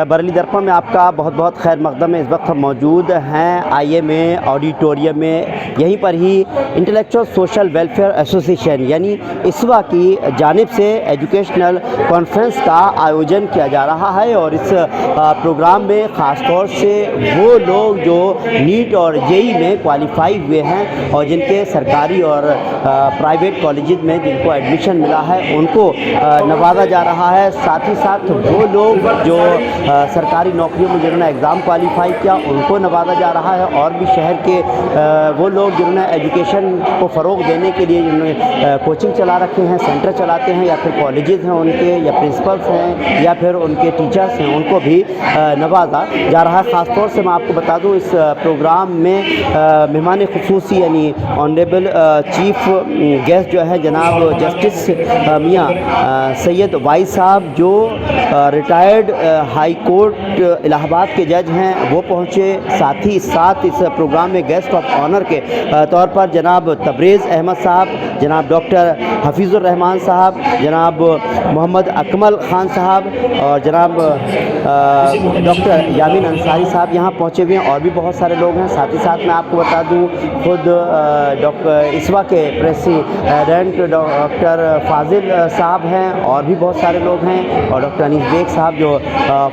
बरेली दर्पण में आपका बहुत बहुत खैर मकदम है। इस वक्त हम मौजूद हैं आईएमए ऑडिटोरियम में। यहीं पर ही इंटेलेक्चुअल सोशल वेलफेयर एसोसिएशन यानी इस्वा की जानिब से एजुकेशनल कॉन्फ्रेंस का आयोजन किया जा रहा है और इस प्रोग्राम में ख़ास तौर से वो लोग जो नीट और जेई में क्वालिफाई हुए हैं और जिनके सरकारी और प्राइवेट कॉलेजेस में जिनको एडमिशन मिला है उनको नवाजा जा रहा है। साथ ही साथ वो लोग जो सरकारी नौकरियों में जिन्होंने एग्ज़ाम क्वालिफाई किया उनको नवाजा जा रहा है और भी शहर के वो लोग जिन्होंने एजुकेशन को फ़रोग़ देने के लिए जिन्होंने कोचिंग चला रखे हैं, सेंटर चलाते हैं या फिर कॉलेजेस हैं उनके या प्रिंसिपल्स हैं या फिर उनके टीचर्स हैं, उनको भी नवाजा जा रहा है। ख़ास तौर से मैं आपको बता दूं इस प्रोग्राम में मेहमान खुसूसी यानी ऑनरेबल चीफ गेस्ट जो है जनाब जस्टिस मियाँ सैयद वाइस साहब जो रिटायर्ड हाई कोर्ट इलाहाबाद के जज हैं वो पहुँचे। साथ ही साथ इस प्रोग्राम में गेस्ट ऑफ ऑनर के तौर पर जनाब तबरेज़ अहमद साहब, जनाब डॉक्टर हफीज़ुर रहमान साहब, जनाब मोहम्मद अकमल ख़ान साहब और जनाब डॉक्टर यामीन अंसारी साहब यहाँ पहुँचे हुए हैं और भी बहुत सारे लोग हैं। साथ ही साथ मैं आपको बता दूँ खुद डॉक्टर इस्वा के प्रेसिडेंट डॉक्टर फाजिल साहब हैं और भी बहुत सारे लोग हैं और डॉक्टर अनीस बेग साहब जो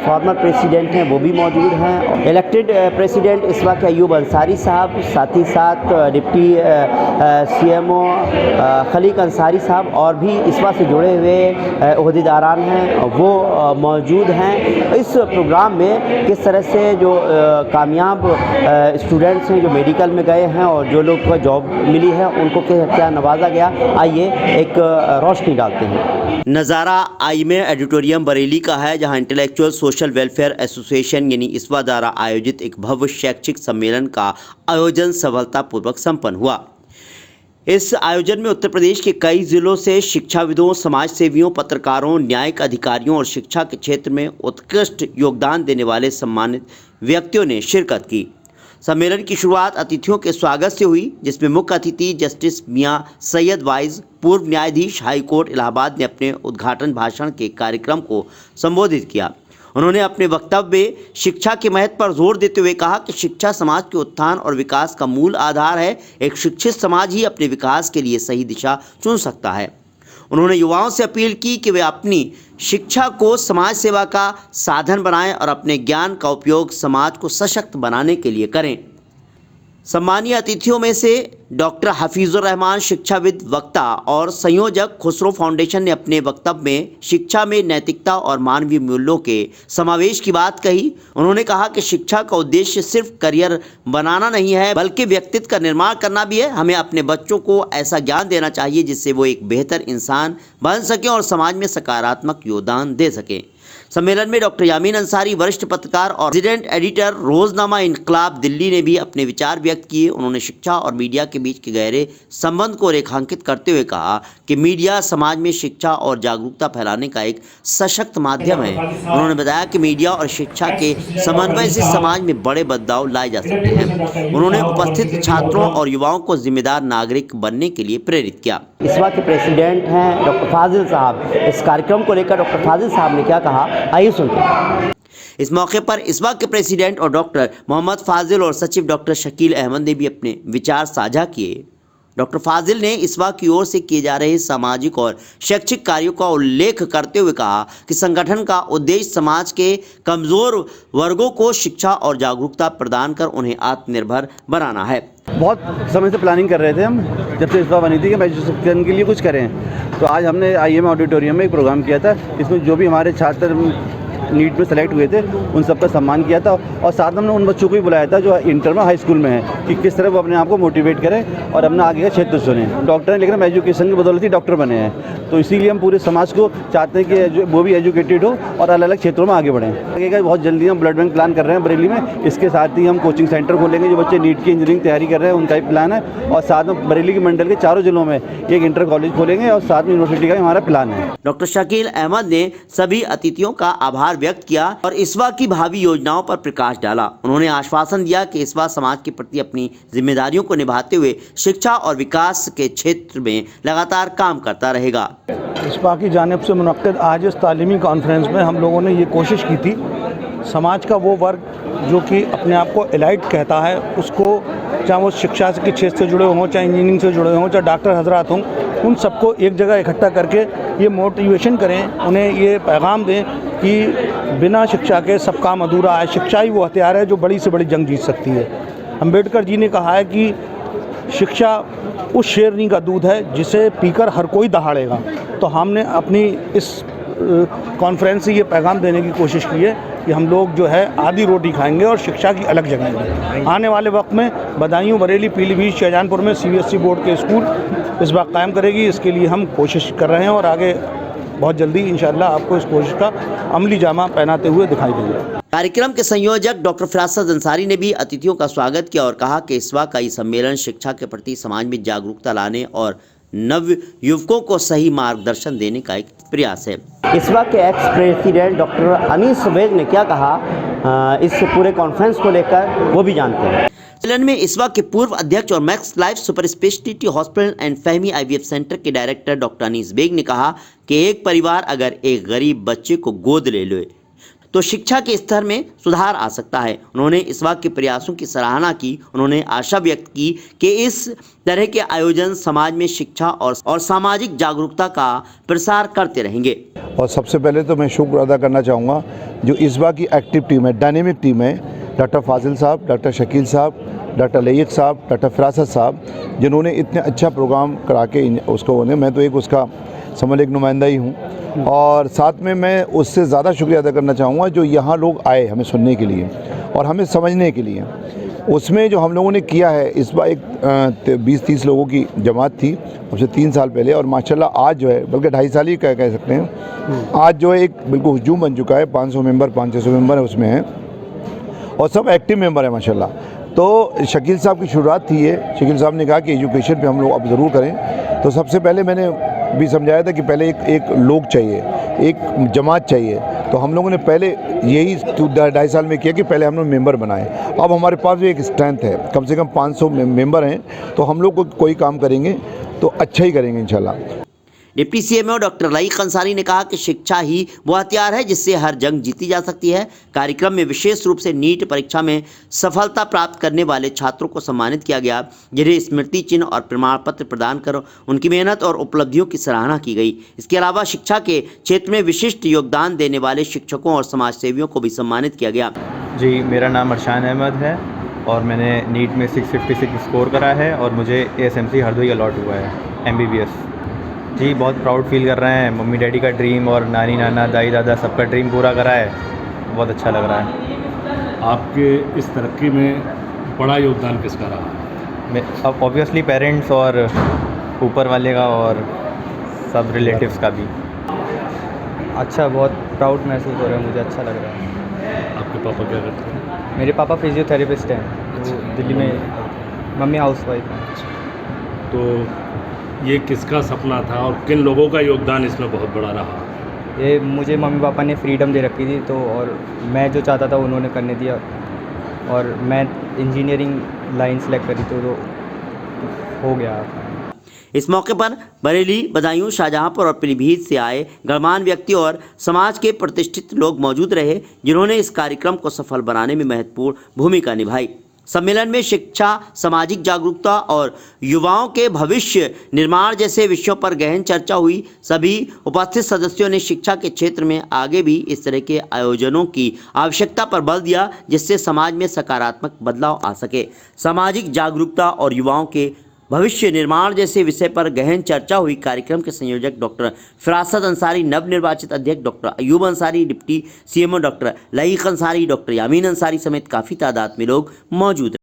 फॉर्मर प्रेसिडेंट हैं वो भी मौजूद हैं। इलेक्टेड प्रेसिडेंट इस्वा के अयूब अंसारी साहब, साथ ही साथ डिप्टी सीएमओ खलीक अंसारी साहब और भी इस्वा से जुड़े हुए ओहदेदारान हैं वो मौजूद हैं। इस प्रोग्राम में किस तरह से जो कामयाब स्टूडेंट्स हैं जो मेडिकल में गए हैं और जो लोग को जॉब मिली है उनको क्या नवाजा गया, आइए एक रोशनी डालते हैं। नज़ारा आईएमए ऑडिटोरियम बरेली का है जहां इंटेलेक्चुअल सोशल वेलफेयर एसोसिएशन यानी इस्वा द्वारा आयोजित एक भव्य शैक्षिक सम्मेलन का आयोजन सफलतापूर्वक संपन्न हुआ। इस आयोजन में उत्तर प्रदेश के कई जिलों से शिक्षाविदों, समाज सेवियों, पत्रकारों, न्यायिक अधिकारियों और शिक्षा के क्षेत्र में उत्कृष्ट योगदान देने वाले सम्मानित व्यक्तियों ने शिरकत की। सम्मेलन की शुरुआत अतिथियों के स्वागत से हुई जिसमें मुख्य अतिथि जस्टिस मियाँ सैयद वाइज पूर्व न्यायाधीश हाई कोर्ट इलाहाबाद ने अपने उद्घाटन भाषण के कार्यक्रम को संबोधित किया। उन्होंने अपने वक्तव्य में शिक्षा के महत्व पर जोर देते हुए कहा कि शिक्षा समाज के उत्थान और विकास का मूल आधार है। एक शिक्षित समाज ही अपने विकास के लिए सही दिशा चुन सकता है। उन्होंने युवाओं से अपील की कि वे अपनी शिक्षा को समाज सेवा का साधन बनाएं और अपने ज्ञान का उपयोग समाज को सशक्त बनाने के लिए करें। सम्मानीय अतिथियों में से डॉक्टर हफीज़ुर रहमान शिक्षाविद, वक्ता और संयोजक खुसरो फाउंडेशन ने अपने वक्तव्य में शिक्षा में नैतिकता और मानवीय मूल्यों के समावेश की बात कही। उन्होंने कहा कि शिक्षा का उद्देश्य सिर्फ करियर बनाना नहीं है बल्कि व्यक्तित्व का निर्माण करना भी है। हमें अपने बच्चों को ऐसा ज्ञान देना चाहिए जिससे वो एक बेहतर इंसान बन सकें और समाज में सकारात्मक योगदान दे सकें। सम्मेलन में डॉक्टर यामीन अंसारी, वरिष्ठ पत्रकार और रेजिडेंट एडिटर रोजनामा इनकलाब दिल्ली ने भी अपने विचार व्यक्त किए। उन्होंने शिक्षा और मीडिया के बीच के गहरे संबंध को रेखांकित करते हुए कहा कि मीडिया समाज में शिक्षा और जागरूकता फैलाने का एक सशक्त माध्यम है। उन्होंने बताया कि मीडिया और शिक्षा के समन्वय से समाज में बड़े बदलाव लाए जा सकते हैं। उन्होंने उपस्थित छात्रों और युवाओं को जिम्मेदार नागरिक बनने के लिए प्रेरित किया। इस्वा के प्रेसिडेंट हैं डॉक्टर फाजिल साहब। इस कार्यक्रम को लेकर डॉक्टर फाजिल साहब ने क्या कहा, आइए सुनते हैं। इस मौके पर इस्वा के प्रेसिडेंट और डॉक्टर मोहम्मद फाजिल और सचिव डॉक्टर शकील अहमद ने भी अपने विचार साझा किए। डॉक्टर फाजिल ने इस्वा की ओर से किए जा रहे सामाजिक और शैक्षिक कार्यों का उल्लेख करते हुए कहा कि संगठन का उद्देश्य समाज के कमज़ोर वर्गों को शिक्षा और जागरूकता प्रदान कर उन्हें आत्मनिर्भर बनाना है। बहुत समय से प्लानिंग कर रहे थे हम, जब से इस्वा बनी थी कि एजुकेशन के लिए कुछ करें, तो आज हमने आईएमए ऑडिटोरियम में एक प्रोग्राम किया था। इसमें जो भी हमारे छात्र नीट में सेलेक्ट हुए थे उन सबका सम्मान किया था और साथ में हमने उन बच्चों को भी बुलाया था जो इंटर में हाई स्कूल में हैं कि किस तरह वो अपने आप को मोटिवेट करें और अपना आगे का क्षेत्र चुनें। डॉक्टर हैं लेकिन हम एजुकेशन की बदौलत ही डॉक्टर बने हैं, तो इसीलिए हम पूरे समाज को चाहते हैं कि वो भी एजुकेटेड हो और अलग अलग क्षेत्रों में आगे बढ़ें। आगे का बहुत जल्दी हम ब्लड बैंक प्लान कर रहे हैं बरेली में। इसके साथ ही हम कोचिंग सेंटर खोलेंगे, जो बच्चे नीट की इंजीनियरिंग तैयारी कर रहे हैं उनका ही प्लान है, और साथ में बरेली के मंडल के चारों जिलों में एक इंटर कॉलेज खोलेंगे और साथ में यूनिवर्सिटी का हमारा प्लान है। डॉक्टर शकील अहमद ने सभी अतिथियों का आभार व्यक्त किया और इसवा की भावी योजनाओं पर प्रकाश डाला। उन्होंने आश्वासन दिया कि इसवा समाज के प्रति अपनी जिम्मेदारियों को निभाते हुए शिक्षा और विकास के क्षेत्र में लगातार काम करता रहेगा। इसवा की जानिब से मुनक्किद आज इस तालीमी कॉन्फ्रेंस में हम लोगों ने ये कोशिश की थी, समाज का वो वर्ग जो कि अपने आप को एलाइट कहता है, उसको चाहे वो शिक्षा के क्षेत्र से जुड़े हों, चाहे इंजीनियरिंग से जुड़े हों, चाहे डॉक्टर हजरात हों, उन सबको एक जगह इकट्ठा करके ये मोटिवेशन करें, उन्हें ये पैगाम दें कि बिना शिक्षा के सब काम अधूरा है। शिक्षा ही वो हथियार है जो बड़ी से बड़ी जंग जीत सकती है। अम्बेडकर जी ने कहा है कि शिक्षा उस शेरनी का दूध है जिसे पीकर हर कोई दहाड़ेगा। तो हमने अपनी इस कॉन्फ्रेंस से ये पैगाम देने की कोशिश की है कि हम लोग जो है आधी रोटी खाएंगे और शिक्षा की अलग जगह देंगे। आने वाले वक्त में बदायूं, बरेली, पीलीभीत, शाहजहांपुर में CBSE बोर्ड के स्कूल इस बात कायम करेगी। इसके लिए हम कोशिश कर रहे हैं और आगे बहुत जल्दी इंशाअल्लाह आपको इस कोशिश का अमली जामा पहनाते हुए दिखाई देंगे। कार्यक्रम के संयोजक डॉक्टर फिरासत अंसारी ने भी अतिथियों का स्वागत किया और कहा कि इसवा का ये सम्मेलन शिक्षा के प्रति समाज में जागरूकता लाने और नव युवकों को सही मार्गदर्शन देने का एक प्रयास है। इसवा के ex president doctor Anees Baig ने क्या कहा इस पूरे कॉन्फ्रेंस को लेकर, वो भी जानते हैं। सम्मेलन में इसवा के पूर्व अध्यक्ष और max life super speciality hospital and फहमी IVF सेंटर के डायरेक्टर डॉक्टर अनीस बेग ने कहा कि एक परिवार अगर एक गरीब बच्चे को गोद ले ले तो शिक्षा के स्तर में सुधार आ सकता है। उन्होंने इसवा के प्रयासों की सराहना की। उन्होंने आशा व्यक्त की कि इस तरह के आयोजन समाज में शिक्षा और सामाजिक जागरूकता का प्रसार करते रहेंगे। और सबसे पहले तो मैं शुक्र अदा करना चाहूँगा जो इसवा की एक्टिव टीम है, डायनेमिक टीम है, डॉक्टर फाजिल साहब, डॉक्टर शकील साहब, डॉक्टर लईक साहब, डॉक्टर फिरासत साहब, जिन्होंने इतने अच्छा प्रोग्राम करा के उसको उन्हें, मैं तो एक उसका समझ एक नुमाइंदा ही हूँ। और साथ में मैं उससे ज़्यादा शुक्रिया अदा करना चाहूँगा जो यहाँ लोग आए हमें सुनने के लिए और हमें समझने के लिए। उसमें जो हम लोगों ने किया है, इस बार एक 20-30 लोगों की जमात थी अब से 3 साल पहले, और माशाल्लाह आज जो है, बल्कि 2.5 साल ही कह सकते हैं, आज जो है एक बिल्कुल हुजूम बन चुका है। 500 मेंबर, 500-600 मेंबर है उसमें हैं और सब एक्टिव मेंबर है माशाल्लाह। तो शकील साहब की शुरुआत थी ये। शकील साहब ने कहा कि एजुकेशन पे हम लोग अब ज़रूर करें। तो सबसे पहले मैंने भी समझाया था कि पहले एक लोग चाहिए, एक जमात चाहिए। तो हम लोगों ने पहले यही 2.5 साल में किया कि पहले हम लोग मेंबर बनाए। अब हमारे पास भी एक स्ट्रेंथ है, कम से कम 500 मेंबर हैं। तो हम लोग कोई काम करेंगे तो अच्छा ही करेंगे इंशाल्लाह। Deputy CMO doctor Laeeq Ansari ने कहा कि शिक्षा ही वो हथियार है जिससे हर जंग जीती जा सकती है। कार्यक्रम में विशेष रूप से नीट परीक्षा में सफलता प्राप्त करने वाले छात्रों को सम्मानित किया गया, जिन्हें स्मृति चिन्ह और प्रमाण पत्र प्रदान कर उनकी मेहनत और उपलब्धियों की सराहना की गई। इसके अलावा शिक्षा के क्षेत्र में विशिष्ट योगदान देने वाले शिक्षकों और समाज सेवियों को भी सम्मानित किया गया। जी, मेरा नाम अरशान अहमद है और मैंने नीट में 656 स्कोर करा है और मुझे ASMC हरदोई अलॉट हुआ है MBBS। जी, बहुत प्राउड फील कर रहे हैं। मम्मी डैडी का ड्रीम और नानी नाना दाई दादा सबका ड्रीम पूरा करा है। बहुत अच्छा लग रहा है। आपके इस तरक्की में बड़ा योगदान किसका रहा? अब ऑब्वियसली पेरेंट्स और ऊपर वाले का और सब रिलेटिव्स का भी। अच्छा, बहुत प्राउड महसूस हो रहा है मुझे, अच्छा लग रहा है। आपके पापा क्या करते हैं? मेरे पापा फिजियोथेरेपिस्ट हैं, वो दिल्ली में। मम्मी हाउसवाइफ हैं। तो ये किसका सपना था और किन लोगों का योगदान इसमें बहुत बड़ा रहा? ये मुझे मम्मी पापा ने फ्रीडम दे रखी थी, तो और मैं जो चाहता था उन्होंने करने दिया और मैं इंजीनियरिंग लाइन सेलेक्ट करी तो हो गया। इस मौके पर बरेली, बदायूं, शाहजहांपुर और पीलीभीत से आए गणमान्य व्यक्ति और समाज के प्रतिष्ठित लोग मौजूद रहे, जिन्होंने इस कार्यक्रम को सफल बनाने में महत्वपूर्ण भूमिका निभाई। सम्मेलन में शिक्षा, सामाजिक जागरूकता और युवाओं के भविष्य निर्माण जैसे विषयों पर गहन चर्चा हुई। सभी उपस्थित सदस्यों ने शिक्षा के क्षेत्र में आगे भी इस तरह के आयोजनों की आवश्यकता पर बल दिया, जिससे समाज में सकारात्मक बदलाव आ सके। सामाजिक जागरूकता और युवाओं के भविष्य निर्माण जैसे विषय पर गहन चर्चा हुई। कार्यक्रम के संयोजक डॉक्टर फिरासत अंसारी, नवनिर्वाचित अध्यक्ष doctor Ayub Ansari, deputy CMO doctor Laeeq Ansari, doctor Yameen Ansari समेत काफ़ी तादाद में लोग मौजूद रहे।